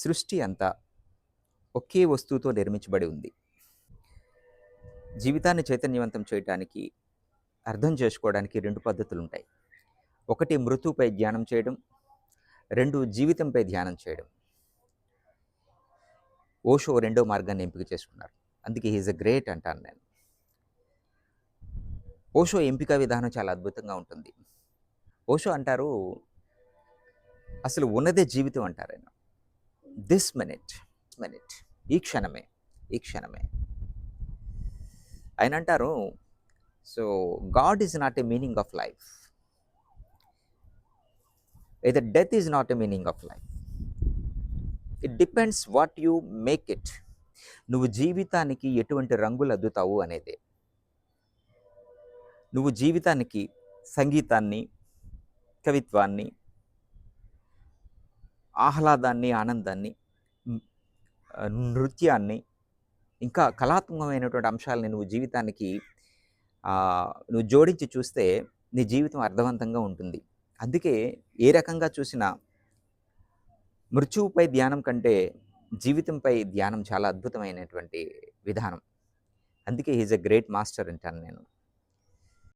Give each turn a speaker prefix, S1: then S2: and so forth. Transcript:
S1: సృష్టి అంతా ఒకే వస్తువుతో నిర్మించబడి ఉంది. జీవితాన్ని చైతన్యవంతం చేయటానికి, అర్థం చేసుకోవడానికి 2 పద్ధతులుంటాయి. ఒకటి మృత్యువుపై ధ్యానం చేయడం, 2 జీవితంపై ధ్యానం చేయడం. ఓషో రెండో మార్గాన్ని ఎంపిక చేసుకున్నారు. అందుకే హి ఈజ్ ఎ గ్రేట్ అంటాను నేను. ఓషో ఎంపిక విధానం చాలా అద్భుతంగా ఉంటుంది. ఓషో అంటారు, అసలు ఉన్నదే జీవితం అంటారాయన. దిస్ మినిట్ ఈ క్షణమే, ఈ క్షణమే. ఆయన అంటారు, so God is not a meaning of life. Either death is not a meaning of life. It depends what you make it. నువ్వు జీవితానికి ఎటువంటి రంగులు అద్దుతావు అనేదే. నువ్వు జీవితానికి సంగీతాన్ని, కవిత్వాన్ని, ఆహ్లాదాన్ని, ఆనందాన్ని, నృత్యాన్ని, ఇంకా కళాత్మకమైనటువంటి అంశాలని నువ్వు జీవితానికి నువ్వు జోడించి చూస్తే నీ జీవితం అర్థవంతంగా ఉంటుంది. అందుకే ఏ రకంగా చూసినా మృత్యువుపై ధ్యానం కంటే జీవితంపై ధ్యానం చాలా అద్భుతమైనటువంటి విధానం. అందుకే he is a great master అంటాను నేను.